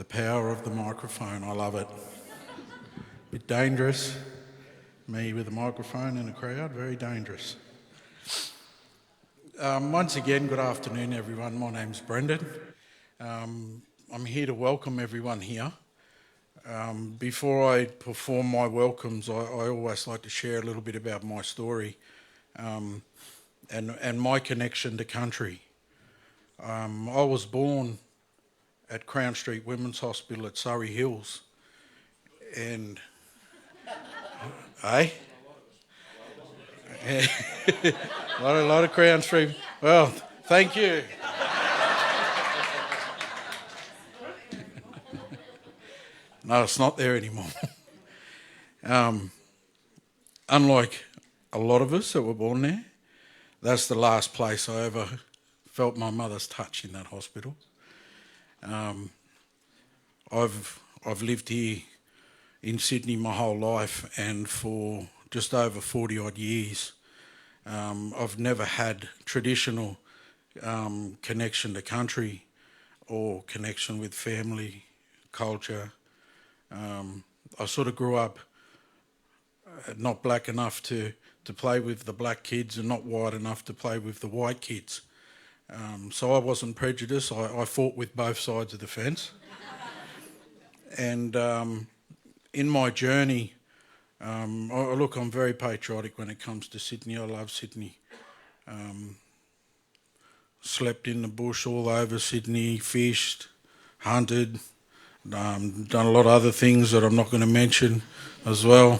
The power of the microphone, I love it. Bit dangerous. Me with a microphone in a crowd, very dangerous. Once again, good afternoon, everyone. My name's Brendan. I'm here to welcome everyone here. Before I perform my welcomes, I always like to share a little bit about my story and my connection to country. I was born at Crown Street Women's Hospital at Surrey Hills, and a lot of Crown Street. Well, thank you. No, it's not there anymore. Unlike a lot of us that were born there, that's the last place I ever felt my mother's touch in that hospital. I've lived here in Sydney my whole life, and for just over 40 odd years, I've never had traditional connection to country or connection with family, culture. I sort of grew up not black enough to play with the black kids and not white enough to play with the white kids. So I wasn't prejudiced. I fought with both sides of the fence. And in my journey, I'm very patriotic when it comes to Sydney. I love Sydney. Slept in the bush all over Sydney, fished, hunted, done a lot of other things that I'm not going to mention as well.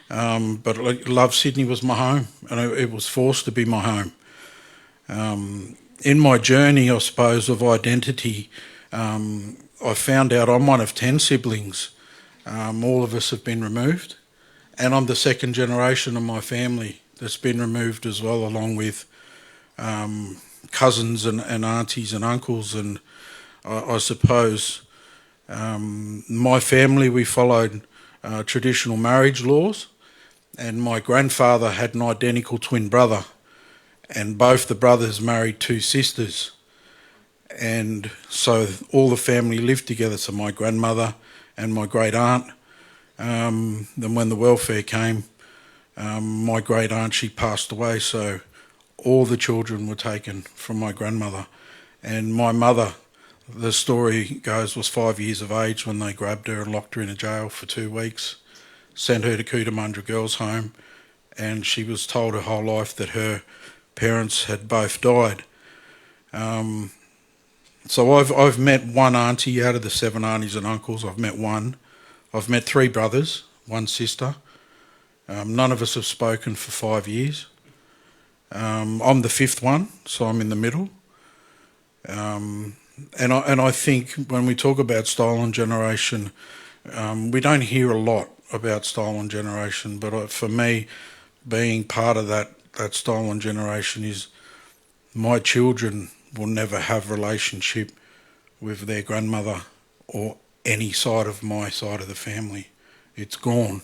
But love Sydney was my home, and it was forced to be my home. In my journey, I suppose, of identity, I found out I'm one of 10 siblings. All of us have been removed, and I'm the second generation of my family that's been removed as well, along with cousins and aunties and uncles. And I suppose my family, we followed traditional marriage laws, and my grandfather had an identical twin brother, and both the brothers married two sisters. And so all the family lived together, so my grandmother and my great aunt. Then when the welfare came, my great aunt, she passed away, so all the children were taken from my grandmother. And my mother, the story goes, was 5 years of age when they grabbed her and locked her in a jail for 2 weeks, sent her to Cootamundra Girls' Home, and she was told her whole life that her parents had both died. So I've met one auntie out of the 7 aunties and uncles. I've met one. I've met 3 brothers, 1 sister. None of us have spoken for 5 years. I'm the 5th one, so I'm in the middle. And I think when we talk about Stolen Generation, we don't hear a lot about Stolen Generation, but for me, being part of that Stolen Generation is my children will never have relationship with their grandmother or any side of my side of the family. It's gone.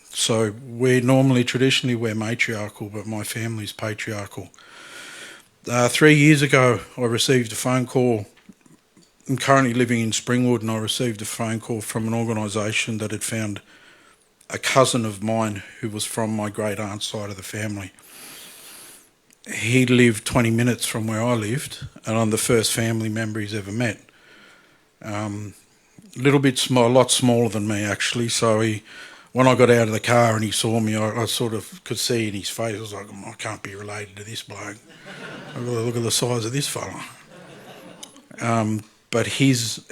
So traditionally we're matriarchal, but my family's patriarchal. 3 years ago, I received a phone call. I'm currently living in Springwood, and I received a phone call from an organisation that had found a cousin of mine who was from my great aunt's side of the family. He lived 20 minutes from where I lived, and I'm the first family member he's ever met. A lot smaller than me actually. So when I got out of the car and he saw me, I sort of could see in his face. I was like, I can't be related to this bloke. Look at the size of this fella. But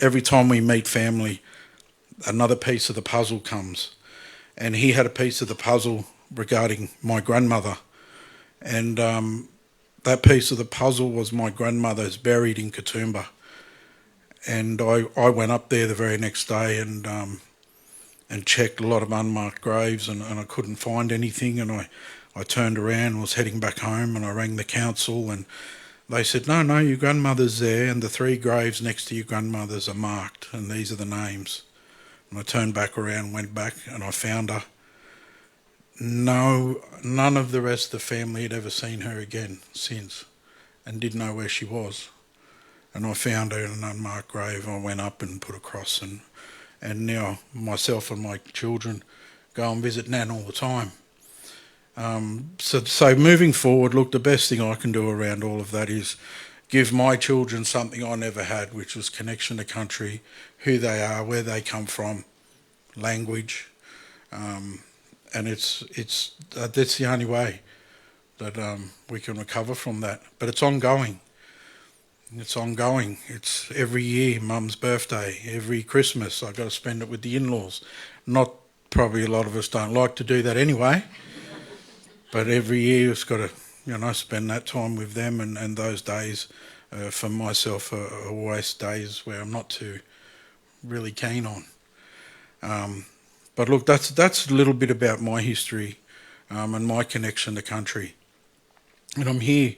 every time we meet family, another piece of the puzzle comes. And he had a piece of the puzzle regarding my grandmother. And that piece of the puzzle was my grandmother's buried in Katoomba. And I went up there the very next day and checked a lot of unmarked graves, and I couldn't find anything. And I turned around, was heading back home, and I rang the council, and they said, no, your grandmother's there, and the 3 graves next to your grandmother's are marked, and these are the names. And I turned back around, went back, and I found her. No, none of the rest of the family had ever seen her again since, and didn't know where she was. and I found an unmarked grave. I went up and put a cross, and now myself and my children go and visit Nan all the time. So moving forward, look, the best thing I can do around all of that is give my children something I never had, which was connection to country, who they are, where they come from, language, and that's the only way that we can recover from that. But it's ongoing. It's ongoing. It's every year, Mum's birthday, every Christmas. I've got to spend it with the in-laws. Not probably a lot of us don't like to do that anyway, but every year it's got to, spend that time with them, and those days for myself are always days where I'm not too really keen on. But look, that's a little bit about my history and my connection to country. And I'm here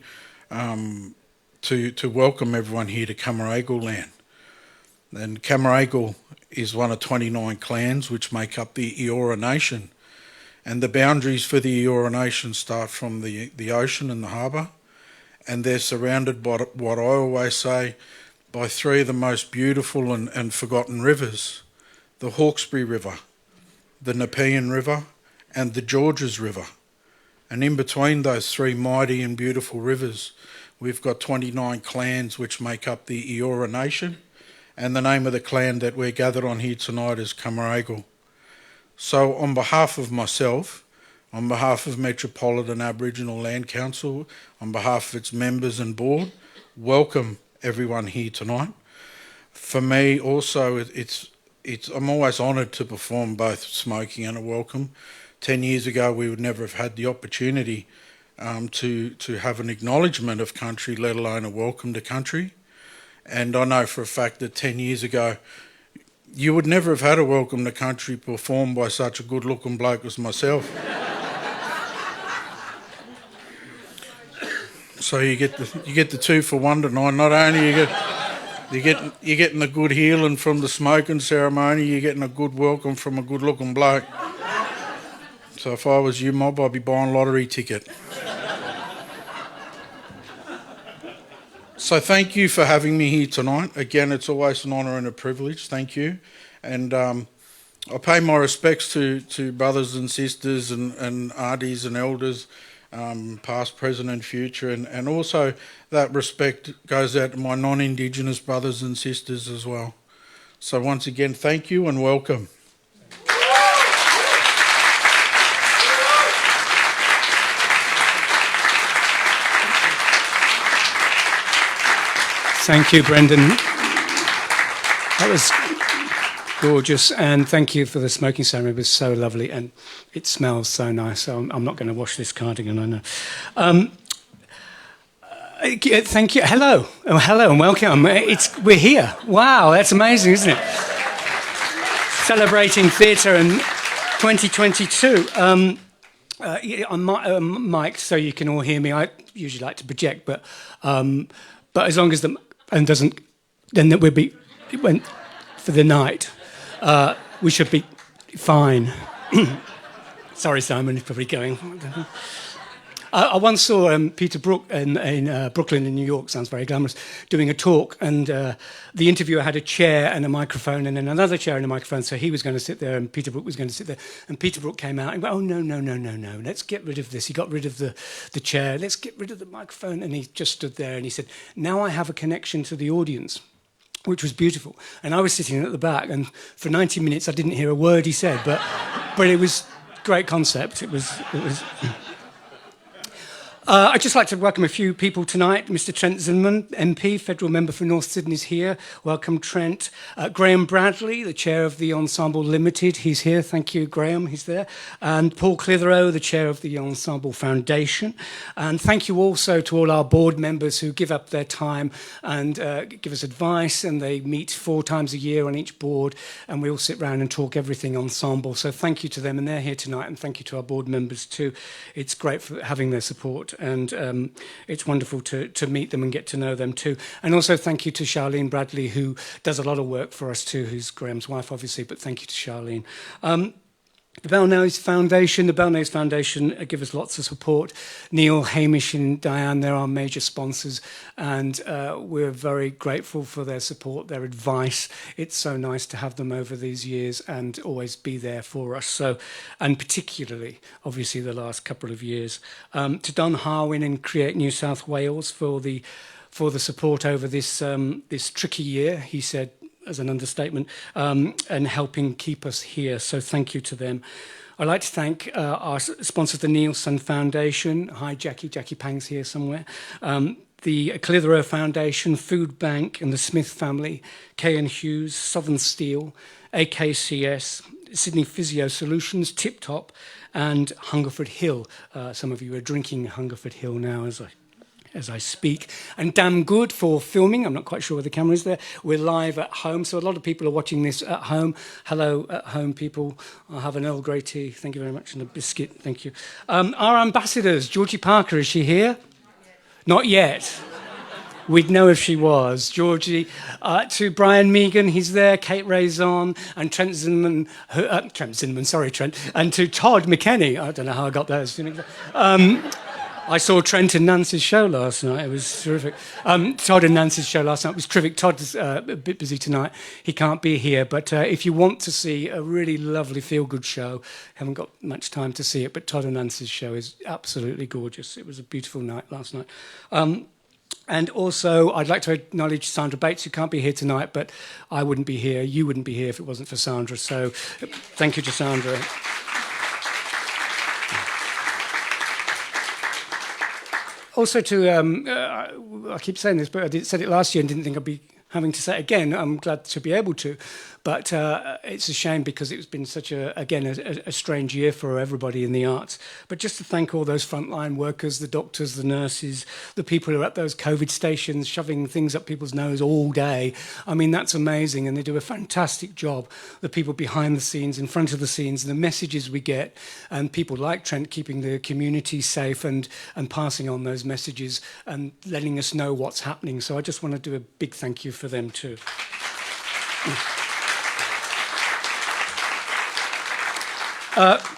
to welcome everyone here to Cammeraygal land. And Cammeraygal is one of 29 clans which make up the Eora Nation. And the boundaries for the Eora Nation start from the ocean and the harbour, and they're surrounded by what I always say, by three of the most beautiful and forgotten rivers: the Hawkesbury River, the Nepean River, and the Georges River. And in between those three mighty and beautiful rivers, we've got 29 clans which make up the Eora Nation, and the name of the clan that we're gathered on here tonight is Cammeraygal. So on behalf of myself, on behalf of Metropolitan Aboriginal Land Council, on behalf of its members and board, welcome everyone here tonight. For me also, I'm always honoured to perform both smoking and a welcome. 10 years ago we would never have had the opportunity to have an acknowledgement of country, let alone a welcome to country. And I know for a fact that 10 years ago you would never have had a welcome to country performed by such a good looking bloke as myself. So you get the two for one tonight. Not only you're getting the good healing from the smoking ceremony, you're getting a good welcome from a good looking bloke. So if I was you, mob, I'd be buying a lottery ticket. So thank you for having me here tonight. Again, it's always an honour and a privilege. Thank you. And I pay my respects to brothers and sisters and aunties and elders, past, present and future. And also that respect goes out to my non-Indigenous brothers and sisters as well. So once again, thank you and welcome. Thank you, Brendan. That was gorgeous, and thank you for the smoking ceremony. It was so lovely, and it smells so nice. So I'm not going to wash this cardigan, I know. Thank you. Hello, and welcome. We're here. Wow, that's amazing, isn't it? Celebrating theatre in 2022. I'm mic'd so you can all hear me. I usually like to project, but as long as then it went for the night. We should be fine. Sorry, Simon, he's probably going. I once saw Peter Brook in Brooklyn in New York, sounds very glamorous, doing a talk, and the interviewer had a chair and a microphone and then another chair and a microphone, so he was going to sit there and Peter Brook was going to sit there, and Peter Brook came out and went, oh, no, let's get rid of this. He got rid of the chair, let's get rid of the microphone, and he just stood there and he said, now I have a connection to the audience, which was beautiful. And I was sitting at the back, and for 90 minutes I didn't hear a word he said, but it was a great concept. It was. I'd just like to welcome a few people tonight. Mr. Trent Zinman, MP, Federal Member for North Sydney, is here. Welcome, Trent. Graham Bradley, the Chair of the Ensemble Limited, he's here. Thank you, Graham, he's there. And Paul Clitheroe, the Chair of the Ensemble Foundation. And thank you also to all our board members who give up their time and give us advice, and they meet 4 times a year on each board, and we all sit round and talk everything ensemble. So thank you to them, and they're here tonight, and thank you to our board members too. It's great for having their support. And it's wonderful to meet them and get to know them too. And also thank you to Charlene Bradley, who does a lot of work for us too, who's Graham's wife, obviously, but thank you to Charlene. The Belnays Foundation give us lots of support. Neil, Hamish and Diane, they're our major sponsors, and we're very grateful for their support, their advice. It's so nice to have them over these years and always be there for us. So, and particularly, obviously, the last couple of years. To Don Harwin and Create New South Wales for the support over this tricky year, he said, as an understatement, and helping keep us here. So thank you to them. I'd like to thank our sponsors, the Nielsen Foundation. Hi, Jackie. Jackie Pang's here somewhere. The Clitheroe Foundation, Food Bank, and the Smith family, K&, Hughes, Southern Steel, AKCS, Sydney Physio Solutions, Tip Top, and Hungerford Hill. Some of you are drinking Hungerford Hill now as I speak. And Damn Good for filming. I'm not quite sure where the camera is there. We're live at home, so a lot of people are watching this at home. Hello at home, people. I'll have an Earl Grey tea. Thank you very much, and a biscuit. Thank you. Our ambassadors, Georgie Parker, is she here? Not yet. We'd know if she was. Georgie, to Brian Megan, he's there, Kate Raison, and Trent Zinman, and to Todd McKenney. I don't know how I got those. I saw Trent and Nancy's show last night. It was terrific. Todd and Nancy's show last night was terrific. Todd's a bit busy tonight. He can't be here. But if you want to see a really lovely feel-good show, haven't got much time to see it, but Todd and Nancy's show is absolutely gorgeous. It was a beautiful night last night. And also, I'd like to acknowledge Sandra Bates, who can't be here tonight, but I wouldn't be here, you wouldn't be here if it wasn't for Sandra. So thank you to Sandra. Also to, I keep saying this, but I said it last year and didn't think I'd be having to say it again. I'm glad to be able to. But it's a shame because it's been such a strange year for everybody in the arts. But just to thank all those frontline workers, the doctors, the nurses, the people who are at those COVID stations shoving things up people's nose all day. I mean, that's amazing. And they do a fantastic job. The people behind the scenes, in front of the scenes, the messages we get, and people like Trent keeping the community safe and passing on those messages and letting us know what's happening. So I just want to do a big thank you for them too.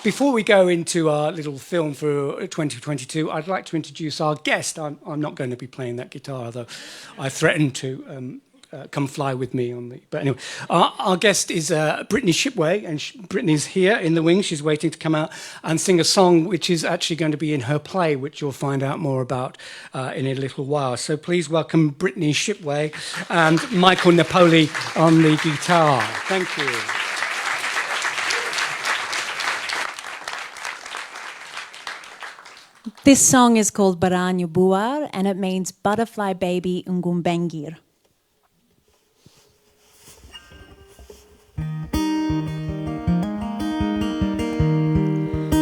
Before we go into our little film for 2022, I'd like to introduce our guest. I'm not going to be playing that guitar, though I threatened to come fly with me on the... But anyway, our guest is Brittany Shipway, and Brittany's here in the wings. She's waiting to come out and sing a song which is actually going to be in her play, which you'll find out more about in a little while. So please welcome Brittany Shipway and Michael Napoli on the guitar. Thank you. This song is called Baranyo Buar, and it means butterfly baby Ngumbengir.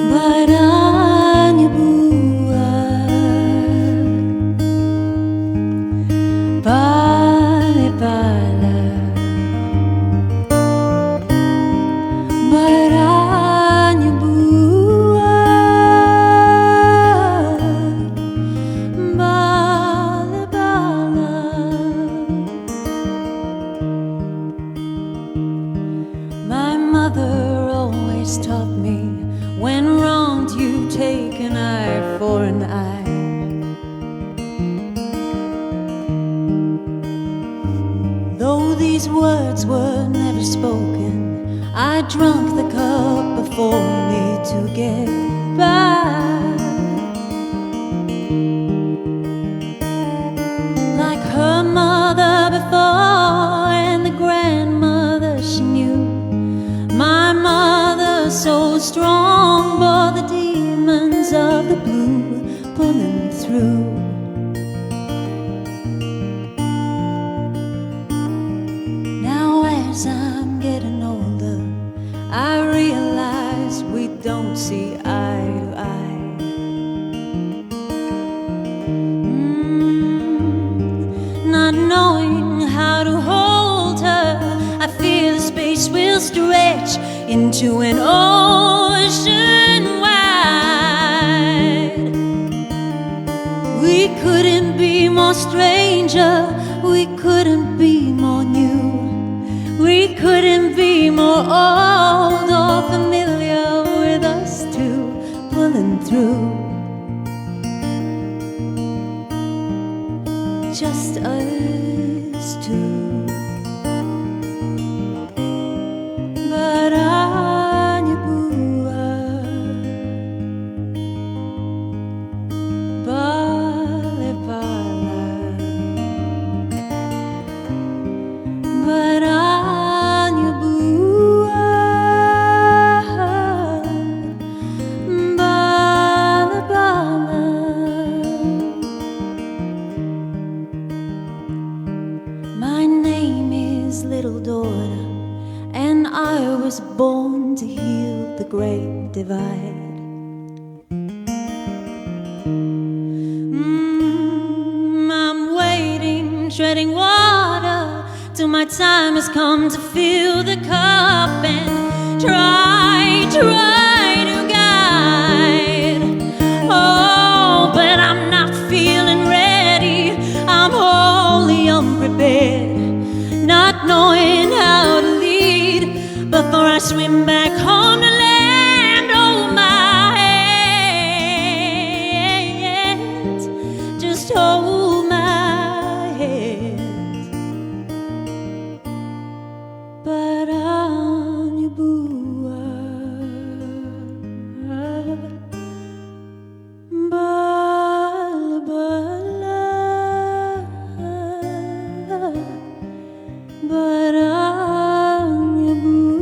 Baranyo Buar, Bale Bala, Baranyo Buar, Bale Bala. My mother always taught me, when wronged, you take an eye for an eye. Though these words were never spoken, I drank the cup before me to get by. Like her mother before and the grandmother she knew, my mother so strong bore the demons of the blue pulling through. Now as I'm getting older, I realize we don't see eye to eye. Not knowing how to hold her, I fear the space will stretch into an ocean wide. We couldn't be more stranger, we couldn't be more new, we couldn't be more old or familiar. through. Just us two. But Anya Bua, Bale Bala. But Anya Bua, Bala Bala. My name is Little Daughter, and I was born to heal the great divide. I'm waiting, treading water, till my time has come to fill the cup and try to guide. Oh, but I'm not feeling ready. I'm wholly unprepared, not knowing how to lead. Before I swim back home to land, hold my hands, just hold my hands. But on your bua, bala bala, but on your bua,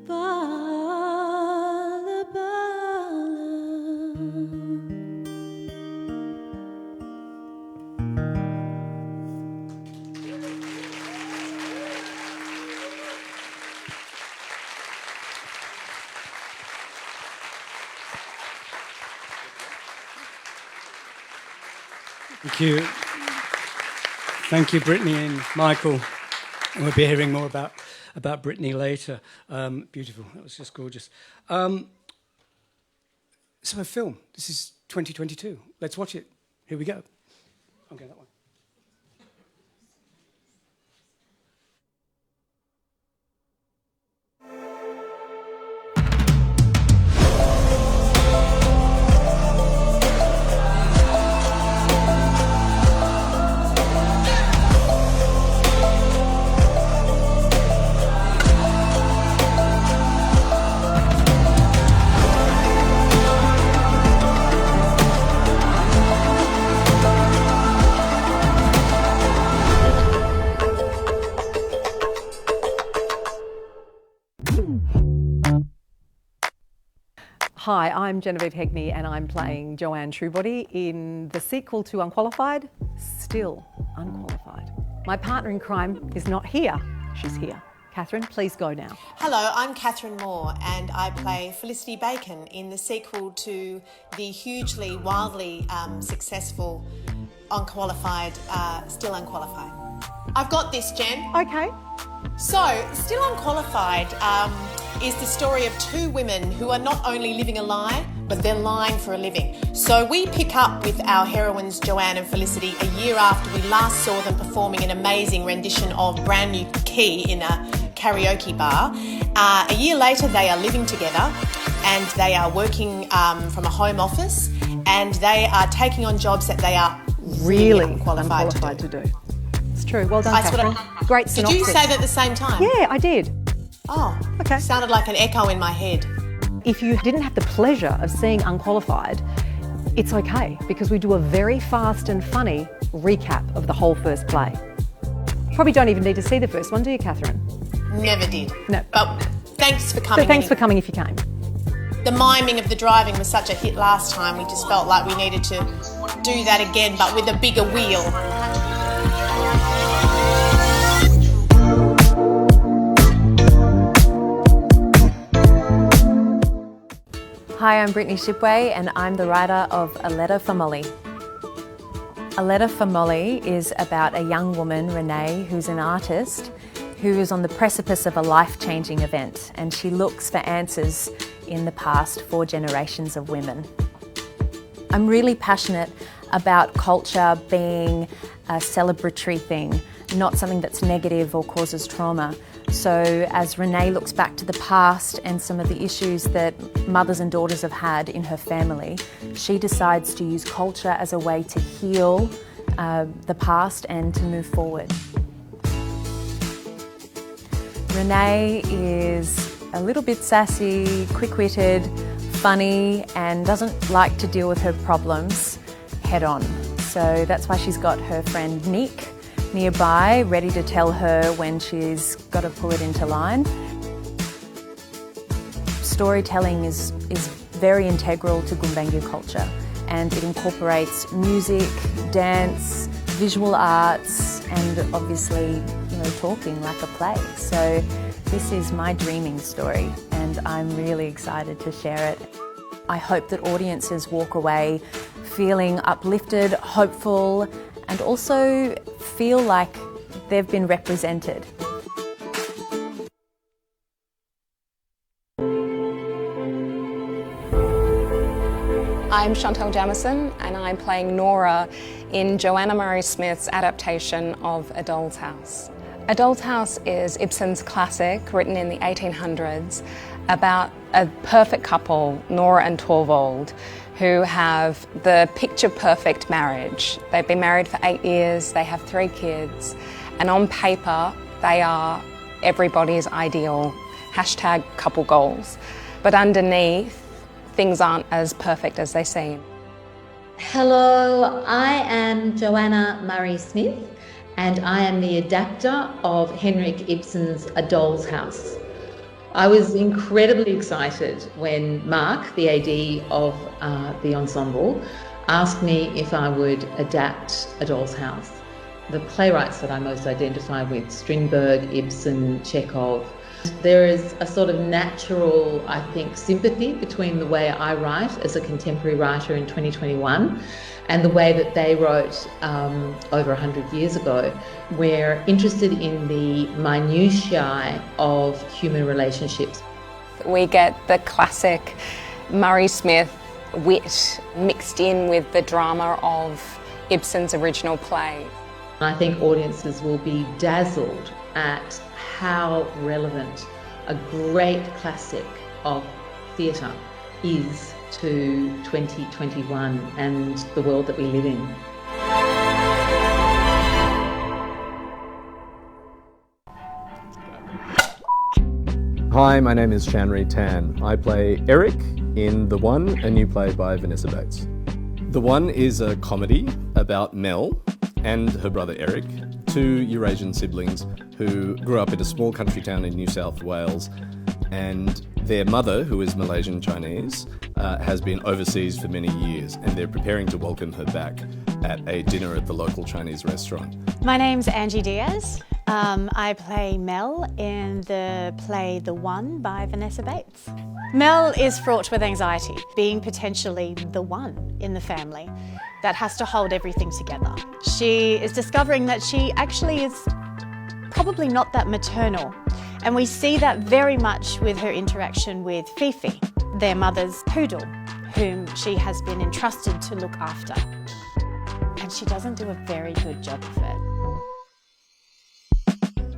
bala bala. Thank you. Thank you, Brittany and Michael. And we'll be hearing more about Brittany later. Beautiful. That was just gorgeous. So a film. This is 2022. Let's watch it. Here we go. Okay, that one. Hi, I'm Genevieve Hegney and I'm playing Joanne Truebody in the sequel to Unqualified, Still Unqualified. My partner in crime is not here, she's here. Catherine, please go now. Hello, I'm Catherine Moore and I play Felicity Bacon in the sequel to the hugely, wildly successful Unqualified, Still Unqualified. I've got this, Jen. Okay. So, Still Unqualified is the story of two women who are not only living a lie, but they're lying for a living. So we pick up with our heroines Joanne and Felicity a year after we last saw them performing an amazing rendition of Brand New Key in a karaoke bar. A year later they are living together and they are working from a home office and they are taking on jobs that they are really unqualified to do. It's true. Well done, That's what Catherine. Great synopsis. Did you say that at the same time? Yeah, I did. Oh, Okay. Sounded like an echo in my head. If you didn't have the pleasure of seeing Unqualified, it's okay because we do a very fast and funny recap of the whole first play. Probably don't even need to see the first one, do you, Catherine? Never did. No. But thanks for coming. So thanks in. for coming if you came. The miming of the driving was such a hit last time, we just felt like we needed to do that again, but with a bigger wheel. Hi, I'm Brittany Shipway and I'm the writer of A Letter for Molly. A Letter for Molly is about a young woman, Renee, who's an artist who is on the precipice of a life-changing event and she looks for answers in the past 4 generations of women. I'm really passionate about culture being a celebratory thing, not something that's negative or causes trauma. So as Renee looks back to the past and some of the issues that mothers and daughters have had in her family, she decides to use culture as a way to heal the past and to move forward. Renee is a little bit sassy, quick-witted, funny, and doesn't like to deal with her problems head on. So that's why she's got her friend Nick nearby, ready to tell her when she's got to pull it into line. Storytelling is very integral to Gumbaynggirr culture, and it incorporates music, dance, visual arts, and obviously, talking like a play. So this is my dreaming story, and I'm really excited to share it. I hope that audiences walk away feeling uplifted, hopeful, and also feel like they've been represented. I'm Chantal Jamison, and I'm playing Nora in Joanna Murray Smith's adaptation of A Doll's House. A Doll's House is Ibsen's classic, written in the 1800s, about a perfect couple, Nora and Torvald, who have the picture-perfect marriage. They've been married for 8 years, they have 3 kids, and on paper, they are everybody's ideal, #couple goals. But underneath, things aren't as perfect as they seem. Hello, I am Joanna Murray Smith, and I am the adapter of Henrik Ibsen's A Doll's House. I was incredibly excited when Mark, the AD of the ensemble, asked me if I would adapt A Doll's House. The playwrights that I most identify with, Strindberg, Ibsen, Chekhov, there is a sort of natural, I think, sympathy between the way I write as a contemporary writer in 2021 and the way that they wrote over 100 years ago. We're interested in the minutiae of human relationships. We get the classic Murray Smith wit mixed in with the drama of Ibsen's original play. I think audiences will be dazzled at how relevant a great classic of theatre is to 2021 and the world that we live in. Hi, my name is Chanri Tan. I play Eric in The One, a new play by Vanessa Bates. The One is a comedy about Mel and her brother Eric, 2 Eurasian siblings who grew up in a small country town in New South Wales, and their mother, who is Malaysian Chinese, has been overseas for many years, and they're preparing to welcome her back at a dinner at the local Chinese restaurant. My name's Angie Diaz. I play Mel in the play The One by Vanessa Bates. Mel is fraught with anxiety, being potentially the one in the family that has to hold everything together. She is discovering that she actually is probably not that maternal, and we see that very much with her interaction with Fifi, their mother's poodle, whom she has been entrusted to look after. And she doesn't do a very good job of it.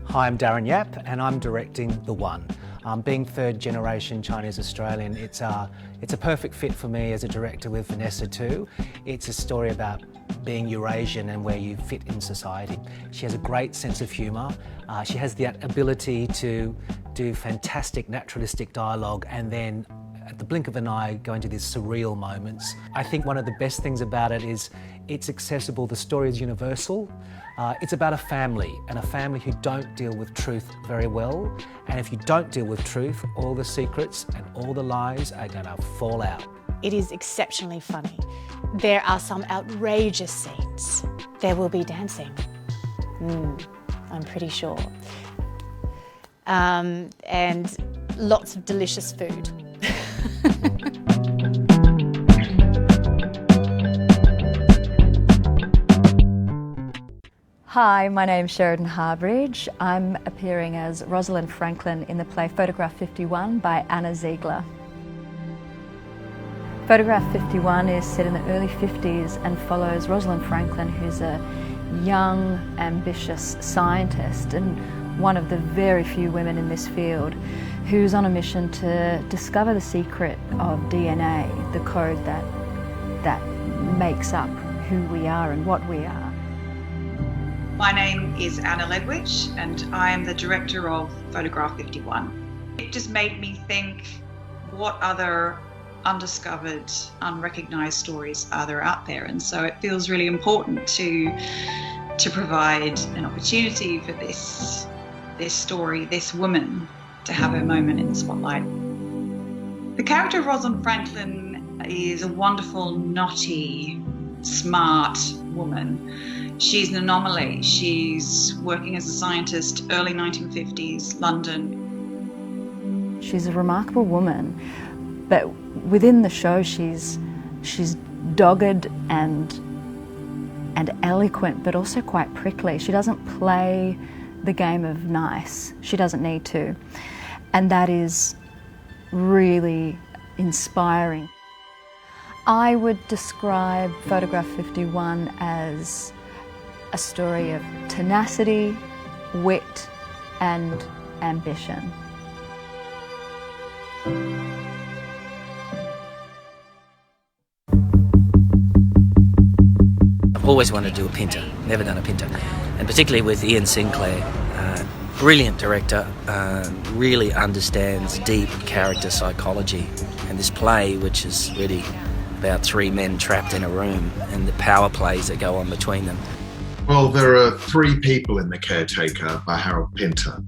Hi, I'm Darren Yap, and I'm directing The One. Being 3rd generation Chinese Australian, it's a perfect fit for me as a director with Vanessa too. It's a story about being Eurasian and where you fit in society. She has a great sense of humour. She has the ability to do fantastic naturalistic dialogue and then at the blink of an eye go into these surreal moments. I think one of the best things about it is it's accessible, the story is universal. It's about a family, and a family who don't deal with truth very well. And if you don't deal with truth, all the secrets and all the lies are going to fall out. It is exceptionally funny. There are some outrageous scenes. There will be dancing. I'm pretty sure. And lots of delicious food. Hi, my name's Sheridan Harbridge. I'm appearing as Rosalind Franklin in the play Photograph 51 by Anna Ziegler. Photograph 51 is set in the early 50s and follows Rosalind Franklin, who's a young, ambitious scientist. And one of the very few women in this field who's on a mission to discover the secret of DNA, the code that makes up who we are and what we are. My name is Anna Ledwich and I am the director of Photograph 51. It just made me think, what other undiscovered, unrecognised stories are there out there? And so it feels really important to provide an opportunity for this story, this woman, to have her moment in the spotlight. The character of Rosalind Franklin is a wonderful, naughty, smart woman. She's an anomaly. She's working as a scientist, early 1950s, London. She's a remarkable woman, but within the show she's dogged and eloquent, but also quite prickly. She doesn't play the game of nice. She doesn't need to. And that is really inspiring. I would describe Photograph 51 as a story of tenacity, wit, and ambition. I've always wanted to do a Pinter, never done a Pinter, and particularly with Ian Sinclair, brilliant director, really understands deep character psychology, and this play, which is really about three men trapped in a room and the power plays that go on between them. Well, there are three people in The Caretaker by Harold Pinter.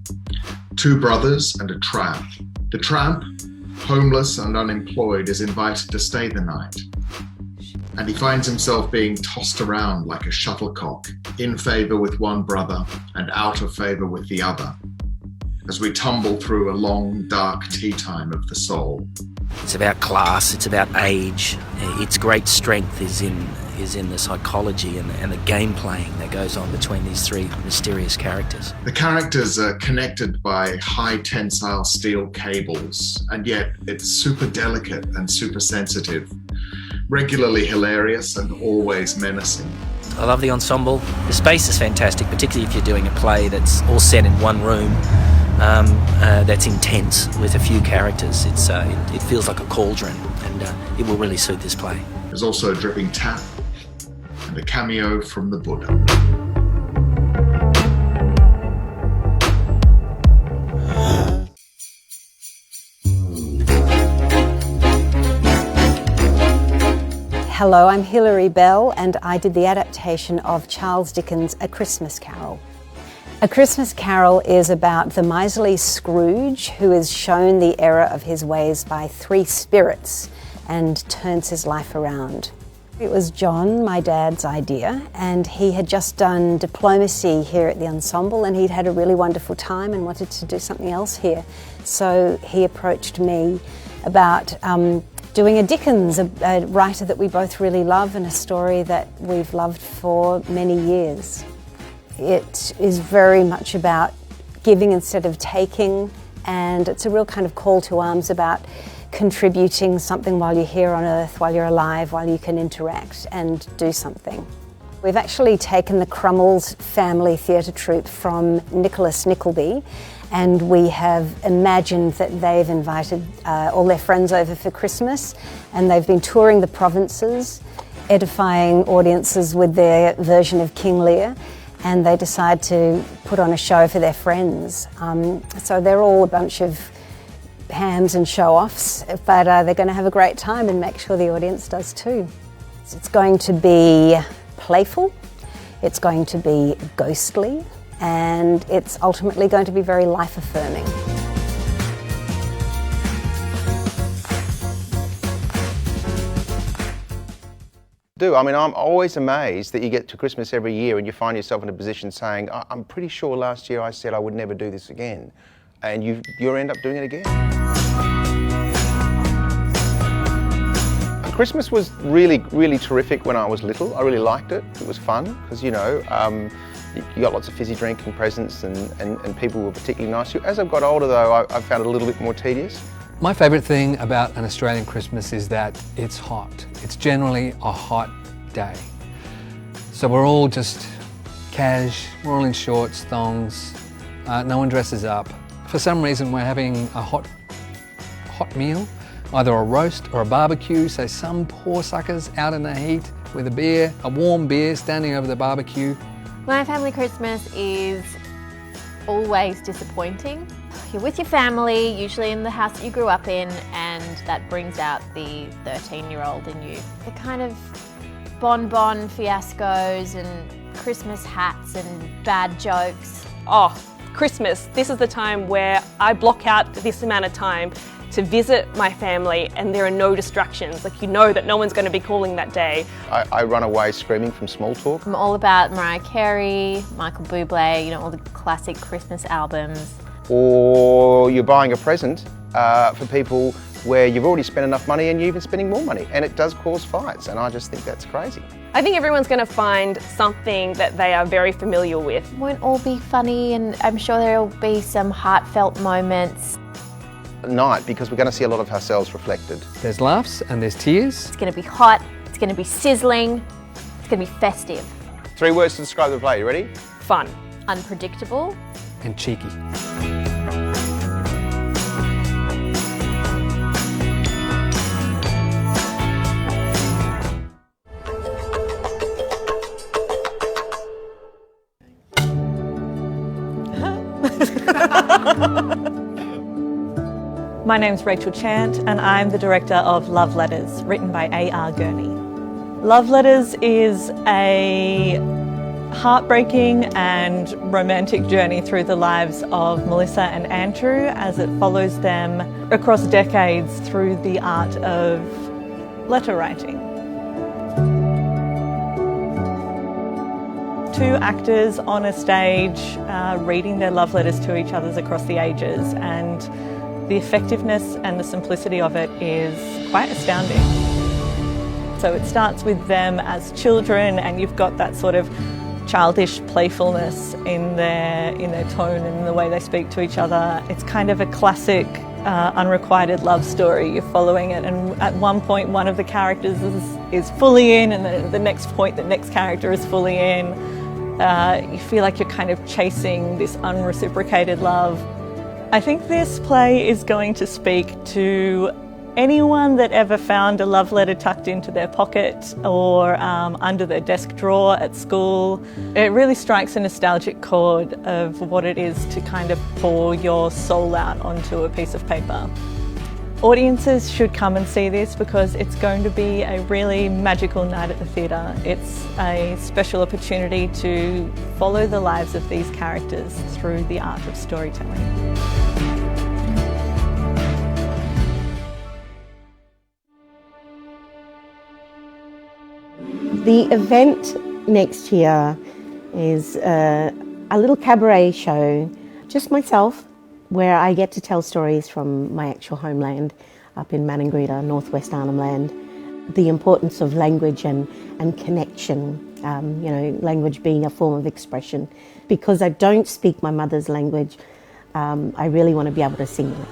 Two brothers and a tramp. The tramp, homeless and unemployed, is invited to stay the night. And he finds himself being tossed around like a shuttlecock, in favour with one brother and out of favour with the other, as we tumble through a long, dark tea time of the soul. It's about class, it's about age. Its great strength is in the psychology and the game playing that goes on between these three mysterious characters. The characters are connected by high tensile steel cables, and yet it's super delicate and super sensitive, regularly hilarious and always menacing. I love the ensemble. The space is fantastic, particularly if you're doing a play that's all set in one room, that's intense with a few characters. It feels like a cauldron, and it will really suit this play. There's also a dripping tap and a cameo from the Buddha. Hello, I'm Hilary Bell and I did the adaptation of Charles Dickens' A Christmas Carol. A Christmas Carol is about the miserly Scrooge who is shown the error of his ways by three spirits and turns his life around. It was John, my dad's idea, and he had just done diplomacy here at the ensemble and he'd had a really wonderful time and wanted to do something else here. So he approached me about doing a Dickens, a writer that we both really love and a story that we've loved for many years. It is very much about giving instead of taking, and it's a real kind of call to arms about contributing something while you're here on earth, while you're alive, while you can interact and do something. We've actually taken the Crummels family theatre troupe from Nicholas Nickleby, and we have imagined that they've invited all their friends over for Christmas, and they've been touring the provinces, edifying audiences with their version of King Lear, and they decide to put on a show for their friends. So they're all a bunch of hams and show-offs, but they're going to have a great time and make sure the audience does too. It's going to be playful, it's going to be ghostly, and it's ultimately going to be very life-affirming. I mean, I'm always amazed that you get to Christmas every year and you find yourself in a position saying, I'm pretty sure last year I said I would never do this again. And you end up doing it again. Christmas was really, really terrific when I was little. I really liked it. It was fun because, you know, you got lots of fizzy drink and presents and people were particularly nice to you. As I've got older, though, I've found it a little bit more tedious. My favourite thing about an Australian Christmas is that it's hot. It's generally a hot day. So we're all just cash, we're all in shorts, thongs, No one dresses up. For some reason, we're having a hot meal, either a roast or a barbecue, so some poor suckers out in the heat with a beer, a warm beer standing over the barbecue. My family Christmas is always disappointing. You're with your family, usually in the house that you grew up in, and that brings out the 13-year-old in you. The kind of bonbon fiascos and Christmas hats and bad jokes. Oh, Christmas. This is the time where I block out this amount of time to visit my family and there are no distractions. Like, you know that no one's going to be calling that day. I run away screaming from small talk. I'm all about Mariah Carey, Michael Bublé, you know, all the classic Christmas albums. Or you're buying a present for people where you've already spent enough money and you're even spending more money, and it does cause fights, and I just think that's crazy. I think everyone's going to find something that they are very familiar with. It won't all be funny, and I'm sure there'll be some heartfelt moments. Night, because we're going to see a lot of ourselves reflected. There's laughs and there's tears. It's going to be hot, it's going to be sizzling, it's going to be festive. 3 words to describe the play, you ready? Fun. Unpredictable. And cheeky. My name's Rachel Chant and I'm the director of Love Letters, written by A.R. Gurney. Love Letters is a heartbreaking and romantic journey through the lives of Melissa and Andrew as it follows them across decades through the art of letter writing. 2 actors on a stage reading their love letters to each other across the ages, and the effectiveness and the simplicity of it is quite astounding. So it starts with them as children, and you've got that sort of childish playfulness in their tone and in the way they speak to each other. It's kind of a classic unrequited love story. You're following it, and at one point one of the characters is fully in, and then the next point the next character is fully in. You feel like you're kind of chasing this unreciprocated love. I think this play is going to speak to anyone that ever found a love letter tucked into their pocket or under their desk drawer at school. It really strikes a nostalgic chord of what it is to kind of pour your soul out onto a piece of paper. Audiences should come and see this because it's going to be a really magical night at the theatre. It's a special opportunity to follow the lives of these characters through the art of storytelling. The event next year is a little cabaret show, just myself, where I get to tell stories from my actual homeland up in Maningrida, northwest Arnhem Land. The importance of language and connection, you know, language being a form of expression. Because I don't speak my mother's language, I really want to be able to sing it.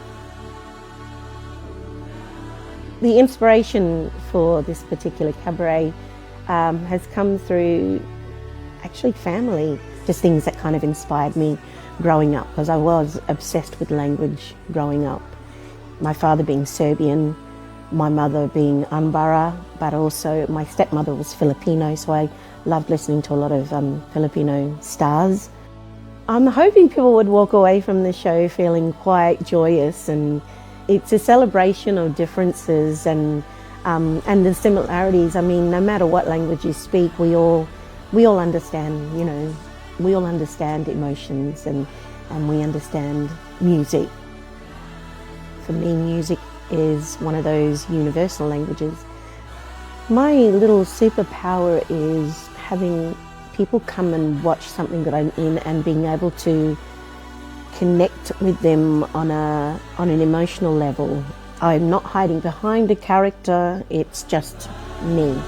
The inspiration for this particular cabaret has come through actually family, just things that kind of inspired me growing up, because I was obsessed with language growing up. My father being Serbian, my mother being Anbara, but also my stepmother was Filipino, so I loved listening to a lot of Filipino stars. I'm hoping people would walk away from the show feeling quite joyous, and it's a celebration of differences and the similarities. I mean, no matter what language you speak, we all understand, you know, we all understand emotions and we understand music. For me, music is one of those universal languages. My little superpower is having people come and watch something that I'm in and being able to connect with them on an emotional level. I'm not hiding behind a character, it's just me.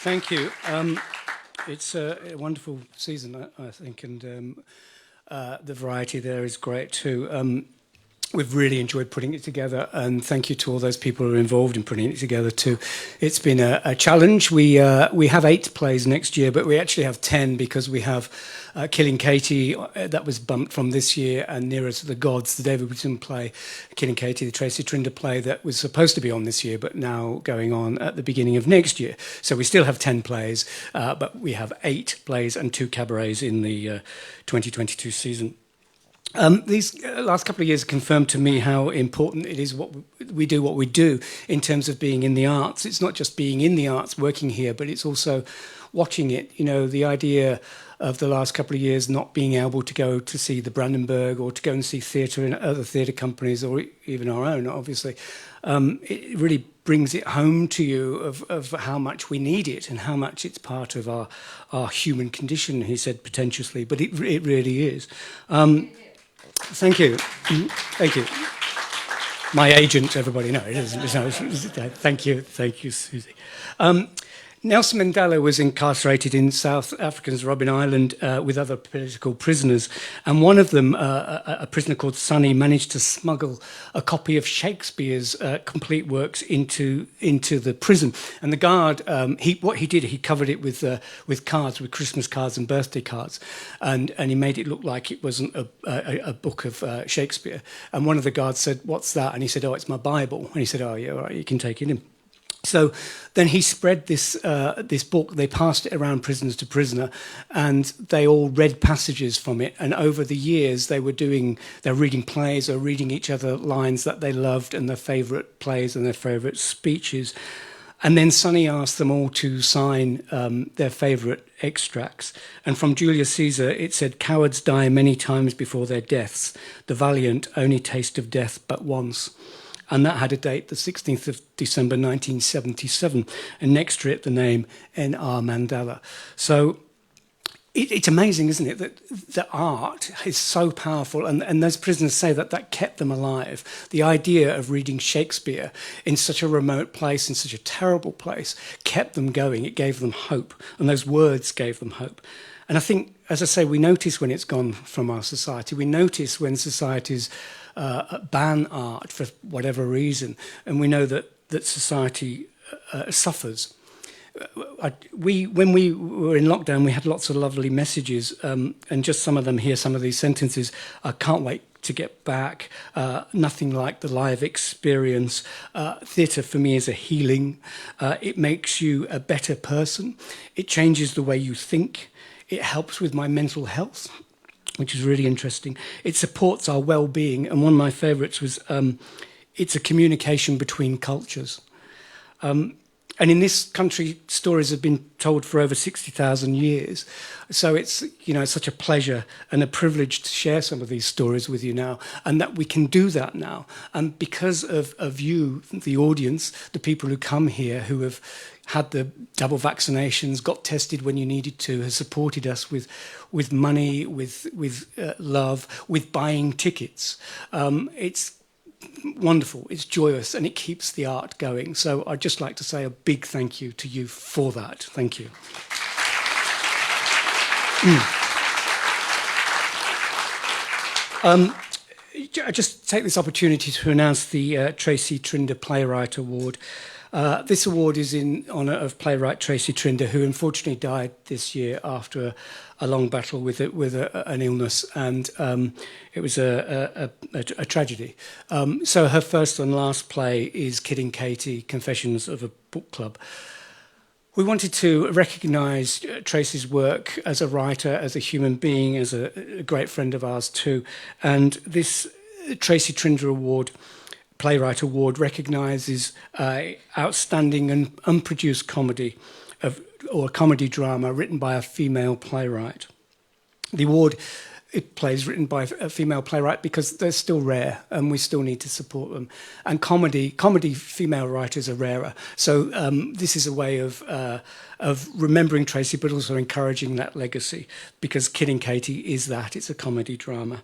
Thank you. It's a wonderful season, I think, and the variety there is great too. We've really enjoyed putting it together, and thank you to all those people who are involved in putting it together too. It's been a challenge. We have 8 plays next year, but we actually have 10 because we have Killing Katie, that was bumped from this year, and Nearer to the Gods, the David Whitton play, Killing Katie, the Tracy Trinder play that was supposed to be on this year, but now going on at the beginning of next year. So we still have 10 plays, but we have 8 plays and 2 cabarets in the 2022 season. These last couple of years have confirmed to me how important it is what we do in terms of being in the arts. It's not just being in the arts, working here, but it's also watching it. You know, the idea of the last couple of years not being able to go to see the Brandenburg or to go and see theatre in other theatre companies or even our own, obviously, it really brings it home to you of how much we need it and how much it's part of our human condition, he said pretentiously, but it really is. Thank you. Thank you. My agent, everybody. No, it isn't. Thank you, Susie. Nelson Mandela was incarcerated in South Africa's Robben Island with other political prisoners, and one of them, a prisoner called Sonny, managed to smuggle a copy of Shakespeare's complete works into the prison. And the guard, what he did, he covered it with cards, with Christmas cards and birthday cards, and he made it look like it wasn't a book of Shakespeare. And one of the guards said, "What's that?" And he said, "Oh, it's my Bible." And he said, "Oh, yeah, all right, you can take it in." So then he spread this book. They passed it around prisoners to prisoner, and they all read passages from it. And over the years, they're reading plays or reading each other lines that they loved and their favourite plays and their favourite speeches. And then Sonny asked them all to sign their favourite extracts. And from Julius Caesar, it said, "Cowards die many times before their deaths. The valiant only taste of death but once." And that had a date, the 16th of December 1977, and next to it the name N.R. Mandela. So it's amazing, isn't it, that art is so powerful, and those prisoners say that kept them alive. The idea of reading Shakespeare in such a remote place, in such a terrible place, kept them going. It gave them hope, and those words gave them hope. And I think, as I say, we notice when it's gone from our society. We notice when societies ban art for whatever reason, and we know that society suffers. When we were in lockdown, we had lots of lovely messages, and just some of them here, some of these sentences. "I can't wait to get back. Nothing like the live experience. Theatre for me is a healing. It makes you a better person. It changes the way you think. It helps with my mental health," which is really interesting. "It supports our well-being." And one of my favourites was, "It's a communication between cultures." And in this country, stories have been told for over 60,000 years. So it's, it's such a pleasure and a privilege to share some of these stories with you now, and that we can do that now. And because of you, the audience, the people who come here, who have had the double vaccinations, got tested when you needed to, has supported us with money, with love, with buying tickets. It's wonderful, it's joyous, and it keeps the art going. So I'd just like to say a big thank you to you for that. Thank you. I just take this opportunity to announce the Tracy Trinder Playwright Award. This award is in honour of playwright Tracy Trinder, who unfortunately died this year after a long battle with an illness, and it was a tragedy. So her first and last play is Killing Katie, Confessions of a Book Club. We wanted to recognise Tracy's work as a writer, as a human being, as a great friend of ours too, and this Tracy Trinder Award, Playwright Award, recognises outstanding and unproduced comedy or a comedy drama written by a female playwright. The award, plays written by a female playwright because they're still rare and we still need to support them. And comedy female writers are rarer. So this is a way of remembering Tracy, but also encouraging that legacy, because Killing Katie is that. It's a comedy drama.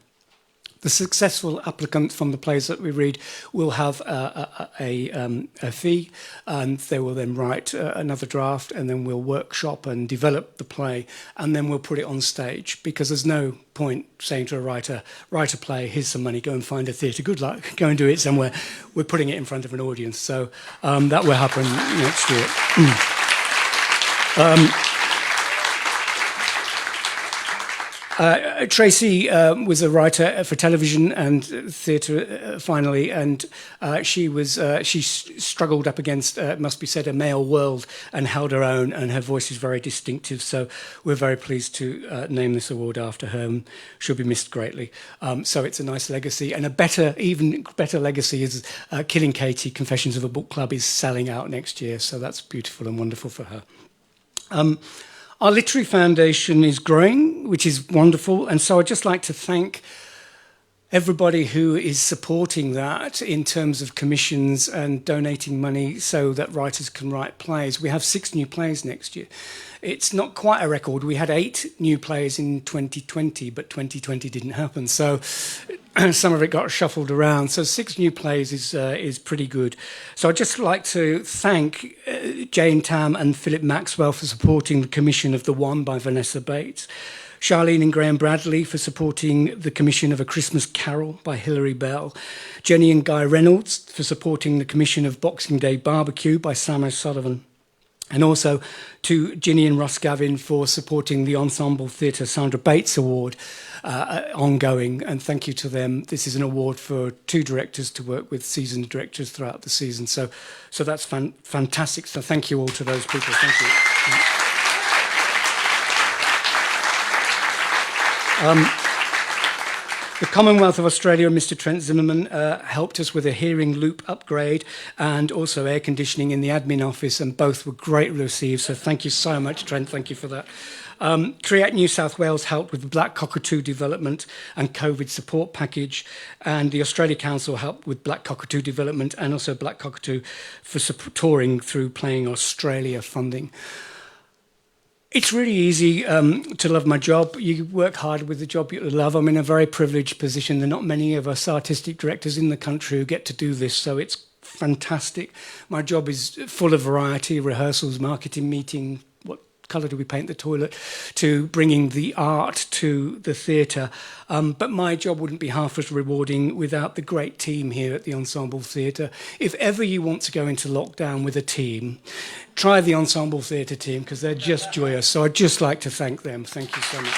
the successful applicant from the plays that we read will have a fee, and they will then write another draft, and then we'll workshop and develop the play, and then we'll put it on stage, because there's no point saying to a writer, write a play, here's some money, go and find a theatre, good luck, go and do it somewhere. We're putting it in front of an audience, so that will happen next year. Tracy was a writer for television and theatre finally, and she struggled up against, it must be said, a male world and held her own, and her voice is very distinctive, so we're very pleased to name this award after her, and she'll be missed greatly. So it's a nice legacy, and even better legacy is Killing Katie, Confessions of a Book Club is selling out next year, so that's beautiful and wonderful for her. Our literary foundation is growing, which is wonderful, and so I'd just like to thank everybody who is supporting that in terms of commissions and donating money so that writers can write plays. We have 6 new plays next year. It's not quite a record. We had 8 new plays in 2020, but 2020 didn't happen, so some of it got shuffled around. So 6 new plays is pretty good. So I'd just like to thank Jane Tam and Philip Maxwell for supporting the commission of The One by Vanessa Bates, Charlene and Graham Bradley for supporting the commission of A Christmas Carol by Hilary Bell, Jenny and Guy Reynolds for supporting the commission of Boxing Day Barbecue by Sam O'Sullivan, and also to Ginny and Russ Gavin for supporting the Ensemble Theatre Sandra Bates Award ongoing, and thank you to them. This is an award for 2 directors to work with seasoned directors throughout the season, so that's fantastic. So thank you all to those people. Thank you. The Commonwealth of Australia and Mr. Trent Zimmerman helped us with a hearing loop upgrade and also air conditioning in the admin office, and both were greatly received, so thank you so much, Trent, thank you for that. Create New South Wales helped with the Black Cockatoo development and COVID support package, and the Australia Council helped with Black Cockatoo development and also Black Cockatoo for touring through Playing Australia funding. It's really easy to love my job. You work hard with the job you love. I'm in a very privileged position. There are not many of us artistic directors in the country who get to do this, so it's fantastic. My job is full of variety, rehearsals, marketing, meeting, what colour do we paint the toilet, to bringing the art to the theatre. But my job wouldn't be half as rewarding without the great team here at the Ensemble Theatre. If ever you want to go into lockdown with a team, try the Ensemble Theatre team, because they're just joyous. So I'd just like to thank them. Thank you so much.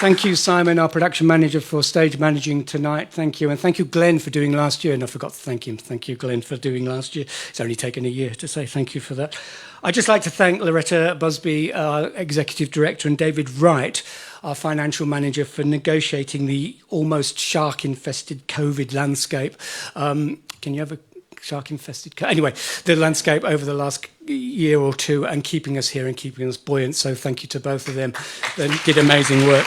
Thank you, Simon, our production manager, for stage managing tonight. Thank you. And thank you, Glenn, for doing last year. And I forgot to thank him. Thank you, Glenn, for doing last year. It's only taken a year to say thank you for that. I'd just like to thank Loretta Busby, our executive director, and David Wright, our financial manager, for negotiating the almost shark-infested COVID landscape. Can you have a shark-infested... Anyway, the landscape over the last year or two, and keeping us here and keeping us buoyant. So thank you to both of them. They did amazing work.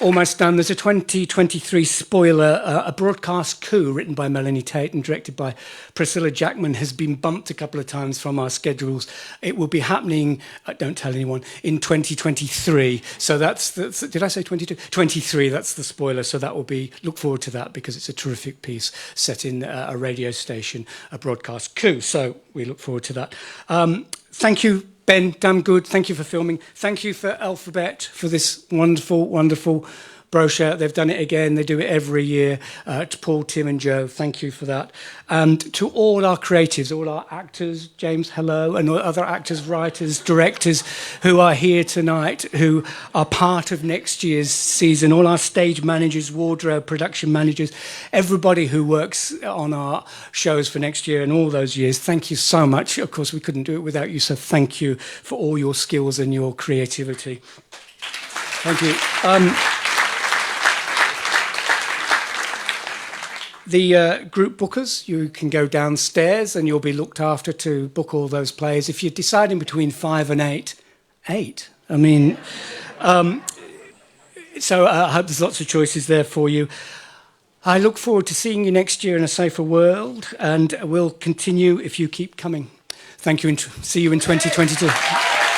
Almost done. There's a 2023 spoiler, A Broadcast Coup, written by Melanie Tate and directed by Priscilla Jackman, has been bumped a couple of times from our schedules. It will be happening, don't tell anyone, in 2023. So that's did I say 22? 23, that's the spoiler. So that will be, look forward to that, because it's a terrific piece set in a radio station, A Broadcast Coup. So we look forward to that. Thank you, Ben, damn good. Thank you for filming. Thank you for Alphabet for this wonderful, wonderful brochure. They've done it again. They do it every year. To Paul, Tim and Joe, thank you for that. And to all our creatives, all our actors, James, hello, and all other actors, writers, directors who are here tonight, who are part of next year's season, all our stage managers, wardrobe, production managers, everybody who works on our shows for next year and all those years, thank you so much. Of course, we couldn't do it without you, so thank you for all your skills and your creativity. Thank you. The group bookers, you can go downstairs and you'll be looked after to book all those plays. If you're deciding between 5 and 8, 8. I mean, so I hope there's lots of choices there for you. I look forward to seeing you next year in a safer world, and we'll continue if you keep coming. Thank you, and see you in 2022.